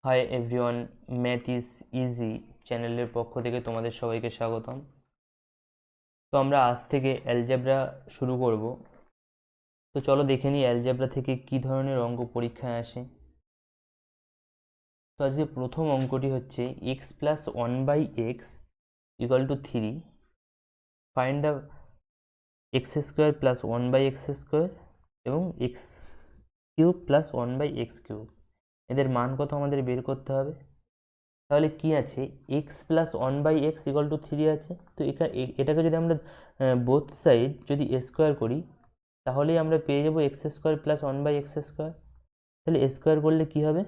Hi everyone, math is easy চ্যানেলের পক্ষ থেকে তোমাদের সবাইকে স্বাগতম। তো আমরা আজ থেকে অ্যালজেব্রা শুরু করব। তো চলো দেখে নিই অ্যালজেব্রা থেকে কি ধরনের অঙ্ক পরীক্ষায় আসে। তো আজকে প্রথম অঙ্কটি হচ্ছে x plus one by x equal to three, find the x square plus one by x square এবং x cube plus one by x cube, এদের মান কত আমাদের বের করতে হবে। তাহলে কি আছে, x plus one by x equal to three আছে। তো এটাকে যদি আমরা বোথ সাইড যদি স্কোয়ার করি তাহলেই আমরা পেয়ে যাবো x square plus one by x square. তাহলে স্কোয়ার করলে কি হবে,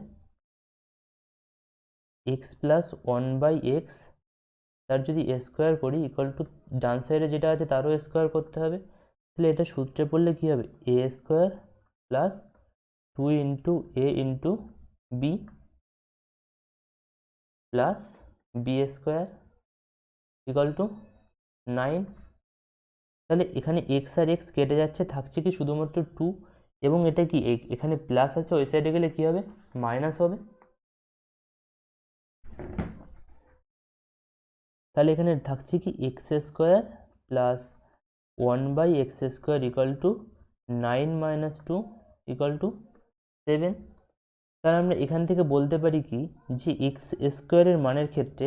x plus one by x, তার যদি স্কোয়ার করি ইকুয়াল টু ডান সাইডে যেটা আছে তারও স্কোয়ার করতে হবে। তাহলে এটা সূত্রে পড়লে কি হবে, a square plus two into a into b plus b square equal to 9। তাহলে এখানে এক্স আর এক্স কেটে যাচ্ছে, থাকছে কি শুধুমাত্র টু, এবং এটা কি এখানে প্লাস আছে, ওই সাইডে গেলে কি হবে, মাইনাস হবে। তাহলে এখানে থাকছে কি x square plus one by x square equal to 9 minus two equal to 7। তাহলে আমরা এখান থেকে বলতে পারি কি, যে এক্স স্কোয়ারের মানের ক্ষেত্রে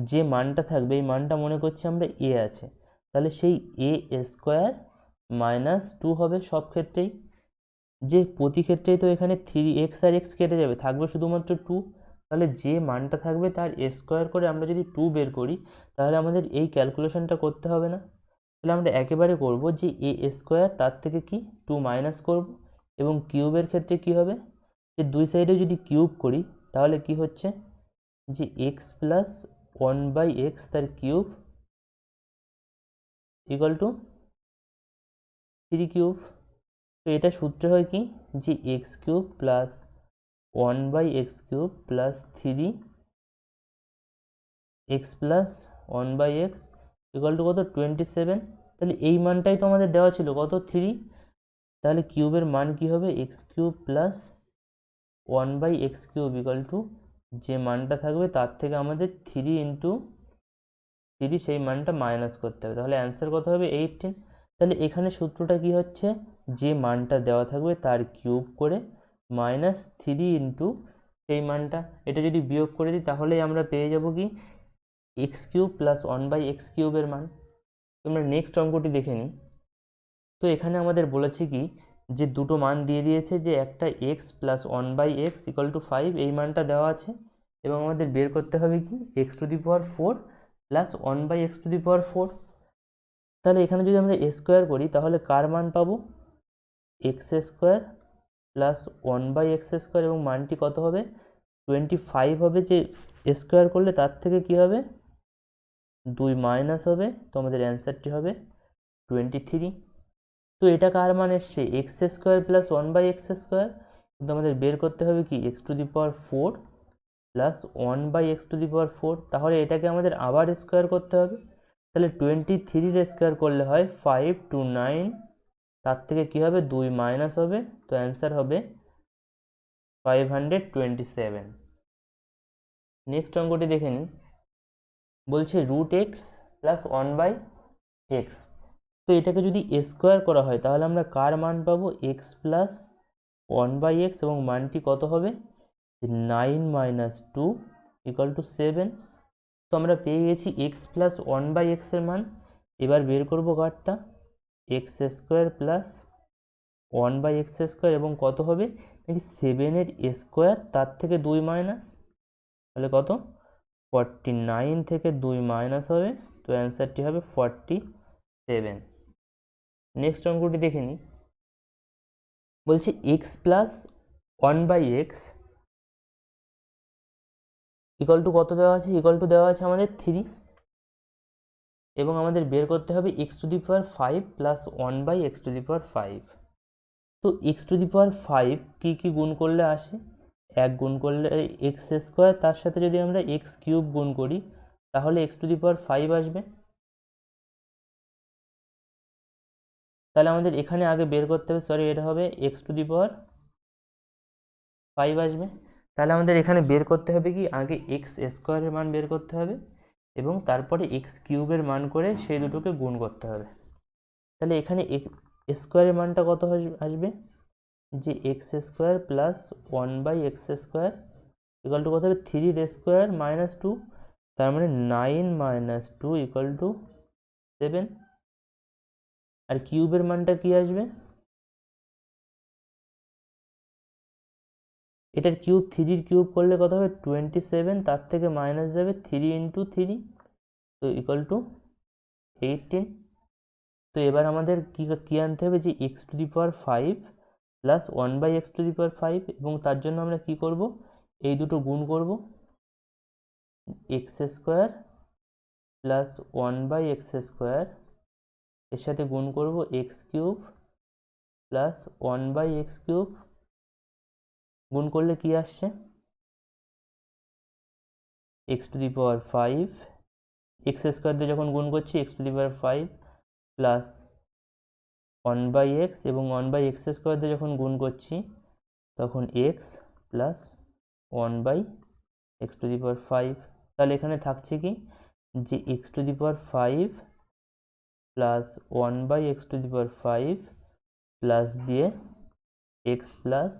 যে মানটা থাকবে এই মানটা মনে করছি আমরা এ আছে, তাহলে সেই এ স্কোয়ার মাইনাস টু হবে সব ক্ষেত্রেই। যে প্রতি ক্ষেত্রেই তো এখানে থ্রি এক্স আর এক্স কেটে যাবে, থাকবে শুধুমাত্র টু। তাহলে যে মানটা থাকবে তার স্কোয়ার করে আমরা যদি টু বের করি তাহলে আমাদের এই ক্যালকুলেশনটা করতে হবে না। তাহলে আমরা একেবারে করব যে এ স্কোয়ার তার থেকে কি টু মাইনাস করব, এবং কিউবের ক্ষেত্রে কি হবে, যে দুই সাইডে যদি কিউব করি তাহলে কি হচ্ছে, যে x plus one by x তার cube equal to three cube. তো এটা সূত্রে হয় কি, যে x cube plus one by x cube plus three x plus one by x equal to কত, 27। তাহলে এই মানটাই তো আমাদের দেওয়া ছিল কত, থ্রি। তাহলে কিউবের মান কি হবে, x cube plus one by x cube equal to, যে মানটা থাকবে তার থেকে আমাদের থ্রি ইন্টু থ্রি সেই মানটা মাইনাস করতে হবে। তাহলে অ্যান্সার কত হবে, 18। তাহলে এখানে সূত্রটা কি হচ্ছে, যে মানটা দেওয়া থাকবে তার কিউব করে মাইনাস থ্রি ইন্টু সেই মানটা, এটা যদি বিয়োগ করে দিই তাহলেই আমরা পেয়ে যাব কি, x cube plus one by x কিউবের মান। তোমরা নেক্সট অঙ্কটি দেখে নিই। তো এখানে আমাদের বলেছে কি, যে দুটো মান দিয়ে দিয়েছে, যে একটা x plus one by x equal to five, এই মানটা দেওয়া আছে, এবং আমাদের বের করতে হবে কি, x to the power four plus one by x to the power four. তাহলে এখানে যদি আমরা স্কোয়ার করি তাহলে কার মান পাবো, x square plus one by x square, এবং মানটি কত হবে, 25 হবে। যে স্কোয়ার করলে তার থেকে কি হবে, দুই মাইনাস হবে, তো আমাদের অ্যান্সারটি হবে 23। তো এটা কার মান এসছে, x square plus one by x square, কিন্তু আমাদের বের করতে হবে কি, x to the power four plus one by x to the power four. তাহলে এটাকে আমাদের আবার স্কোয়ার করতে হবে। তাহলে 23 স্কোয়ার করলে হয় 529, তার থেকে কি হবে, দুই মাইনাস হবে, তো অ্যান্সার হবে 527। নেক্সট অঙ্কটি দেখে নিই। বলছে root x plus one by x. তো এটাকে যদি স্কোয়ার করা হয় তাহলে আমরা কার মান পাবো, x plus one by x, এবং মানটি কত হবে, nine minus two equal to seven. তো আমরা পেয়ে গেছি এক্স প্লাস ওয়ান বাই এক্সের মান। এবার বের করবো কারটা, x square plus one by x square, এবং কত হবে, নাকি সেভেনের স্কোয়ার তার থেকে দুই মাইনাস, তাহলে কত, 49 থেকে দুই মাইনাস হবে, তো অ্যান্সারটি হবে 47। নেক্সট অঙ্কটি দেখে নিই। বলছে x plus one by x equal to কত দেওয়া আছে, ইকুয়াল টু দেওয়া আছে আমাদের থ্রি, এবং আমাদের বের করতে হবে x to the power five plus one by x to the power five. তো x to the power five কী কী গুণ করলে আসে, এক গুণ করলে এক্স স্কোয়ার, তার সাথে যদি আমরা এক্স কিউব গুণ করি তাহলে x to the power five আসবে। তাহলে আমাদের এখানে আগে বের করতে হবে, সরি এটা হবে x to the power five আসবে। তাহলে আমাদের এখানে বের করতে হবে কি, আগে এক্স স্কোয়ারের মান বের করতে হবে এবং তারপরে এক্স কিউবের মান করে সেই দুটোকে গুণ করতে হবে। তাহলে এখানে স্কোয়ারের মানটা কত আসবে, যে x square plus 1/x² equal to কত হবে, 3 স্কোয়ার - 2, তার মানে 9 - 2 ইকুয়াল টু 7। আর কিউবের মানটা কি আসবে, এটার কিউব 3-র কিউব করলে কত হবে 27, তার থেকে মাইনাস যাবে 3 × 3, তো ইকুয়াল টু 18। তো এবার আমাদের কি আনতে হবে, যে x⁵ প্লাস 1/x⁵, এবং তার জন্য আমরা কি করব, এই দুটো গুণ করব, x² প্লাস 1/x² এর সাথে গুণ করব x³ প্লাস 1/x³ গুণ করলে কি আসছে, x⁵, x² দিয়ে যখন গুণ করছি x⁵ প্লাস 1/x এবং 1/x² দিয়ে যখন গুণ করছি তখন x প্লাস 1/x⁵। তাহলে এখানে থাকছে কি, যে x⁵ প্লাস 1/x⁵ প্লাস দিয়ে x প্লাস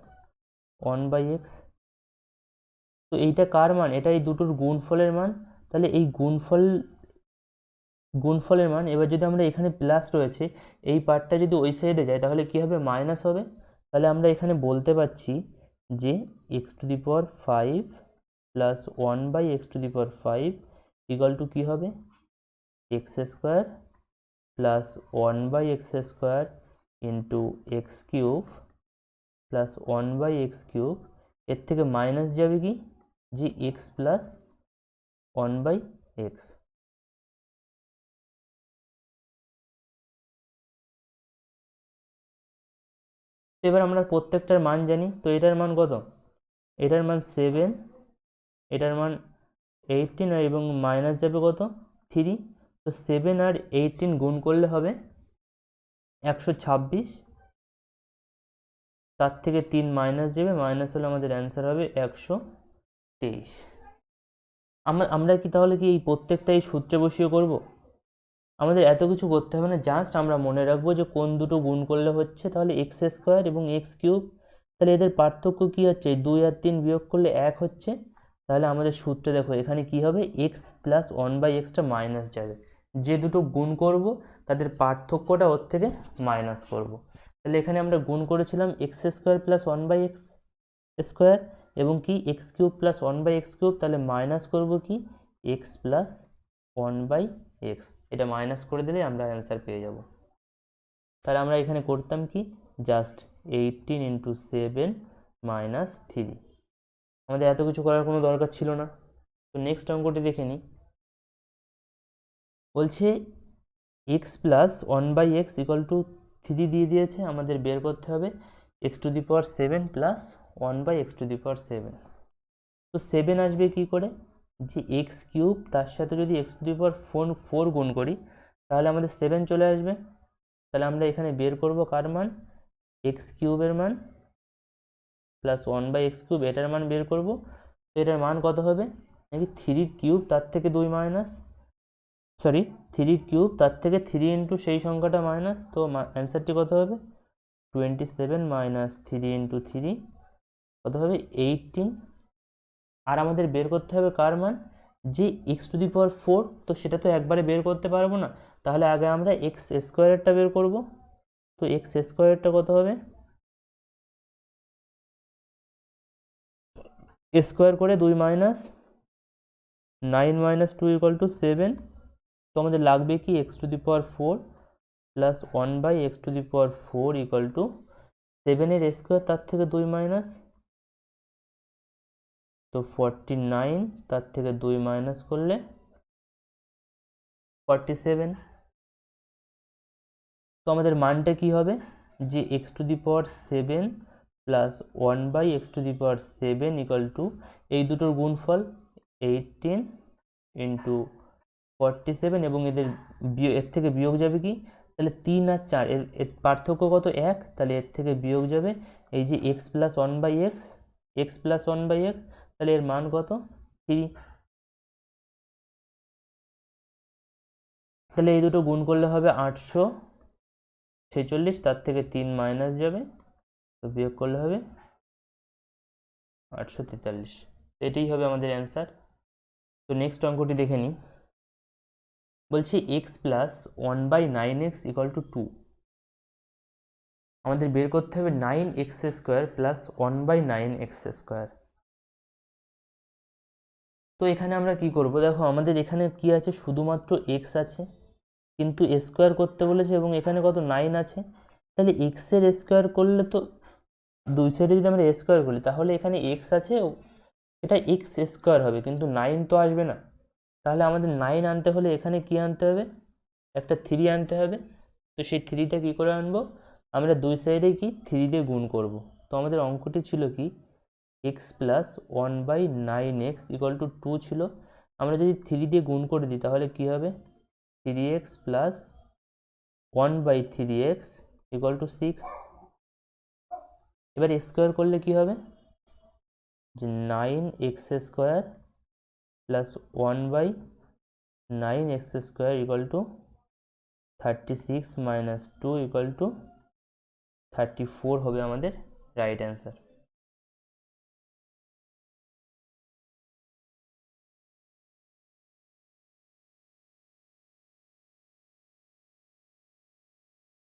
1/x। তো এইটা কার মান, এটা এই দুটোর গুণফলের মান। তাহলে এই গুণফলের মান, এবার যদি আমরা এখানে প্লাস রয়েছে এই পার্টটা যদি ওই সাইডে যায় তাহলে কি হবে, মাইনাস হবে। তাহলে আমরা এখানে বলতে পারছি যে x⁵ plus 1/x⁵ equal to কী হবে, x² plus 1/x² into x³ plus 1/x³ এর থেকে মাইনাস যাবে কি, যে x প্লাস 1/x। এবার আমরা প্রত্যেকটার মান জানি, তো এটার মান কত, এটার মান 7, এটার মান 18, আর এবং মাইনাস যাবে কত 3। তো 7 আর 18 গুণ করলে হবে 126, তার থেকে 3 মাইনাস যাবে, মাইনাস হলে আমাদের অ্যান্সার হবে 123। আমরা কি তাহলে কি এই প্রত্যেকটাই সূত্রে বসিয়ে করব, আমাদের এত কিছু করতে হবে না, জাস্ট আমরা মনে রাখবো যে কোন দুটো গুণ করলে হচ্ছে, তাহলে x² এবং x³, তাহলে এদের পার্থক্য কি হচ্ছে, 2 আর 3 বিয়োগ করলে 1 হচ্ছে। তাহলে আমাদের সূত্রে দেখো এখানে কি হবে, x প্লাস 1/xটা মাইনাস যাবে, যে দুটো গুণ করব তাদের পার্থক্যটা ওর থেকে মাইনাস করব। তাহলে এখানে আমরা গুণ করেছিলাম x² প্লাস 1/x² এবং কি x³ প্লাস 1/x³, তাহলে মাইনাস করব কি x প্লাস 1/x, এটা মাইনাস করে দিলে আমরা অ্যান্সার পেয়ে যাব। তাহলে আমরা এখানে করতাম কি, জাস্ট 18 × 7 - 3, আমাদের এত কিছু করার কোনো দরকার ছিল না। তো নেক্সট অঙ্কটি দেখে নিই। বলছে x plus 1/x equal to 3 দিয়ে দিয়েছে, আমাদের বের করতে হবে x⁷ প্লাস 1/x⁷। তো 7 আসবে কি করে, যে x³ তার সাথে যদি x⁴ গুণ করি তাহলে আমাদের 7 চলে আসবে। তাহলে আমরা এখানে বের করব কার মান, x³ এর মান প্লাস 1/x³ এটার মান বের করব। তো এটার মান কত হবে, নাকি 3³ তার থেকে 2 মাইনাস, 3³ তার থেকে 3 ইন্টু সেই সংখ্যাটা মাইনাস, তো অ্যান্সারটি কত হবে 27 - 3 × 3 কত হবে 18। আর আমাদের বের করতে হবে কার মান, যে x⁴, তো সেটা তো একবারে বের করতে পারবো না, তাহলে আগে আমরা x² বের করব। তো x² কত হবে, স্কোয়ার করে 2 মাইনাস 9 - 2 ইকুয়াল টু 7। তো আমাদের লাগবে কি x⁴ plus 1/x⁴ equal to 7 এর স্কোয়ার তার থেকে 2 মাইনাস, তো 49, তার থেকে 2 মাইনাস করলে 47। তো আমাদের মানটা কি হবে, যে x⁷ plus 1/x⁷ equal to এই দুটোর গুণফল 18 × 47, এবং এর থেকে বিয়োগ যাবে কি, তাহলে 3 আর 4 এর পার্থক্য কত 1, তাহলে এর থেকে বিয়োগ যাবে এই যে x প্লাস 1/x, তাহলে এর মান কত 3। তাহলে এই দুটো গুণ করলে হবে 846, তার থেকে 3 মাইনাস যাবে, তো বিয়োগ করলে হবে 843। এটাই হবে আমাদের অ্যান্সার। তো নেক্সট অঙ্কটি দেখে নিই। বলছি x plus 1/9x equal to 2। আমাদের বের করতে হবে 9x² প্লাস 1/9x²। তো এখানে আমরা কি করব, দেখো আমাদের এখানে কি আছে, শুধুমাত্র এক্স আছে, কিন্তু স্কোয়ার করতে বলেছে এবং এখানে কত 9 আছে। তাহলে এক্সের স্কোয়ার করলে তো দুই সাইডে যদি আমরা স্কোয়ার করি তাহলে এখানে এক্স আছে, এটা এক্স স্কোয়ার হবে, কিন্তু 9 তো আসবে না। তাহলে আমাদের 9 আনতে হলে এখানে কি আনতে হবে, একটা 3 আনতে হবে। তো সেই 3টা কী করে আনবো, আমরা দুই সাইডে কি 3 দিয়ে গুণ করব। তো আমাদের অঙ্কটি ছিল কি x plus 1/9x equal to 2 ছিল। আমরা যদি 3 দিয়ে গুণ করে দিই তাহলে কি হবে 3x plus 1/3x equal to 6। এবার স্কোয়ার করলে কি হবে, যে 9x² plus 1/9x² equal to 36 minus 2 equal to 34 হবে আমাদের রাইট অ্যান্সার।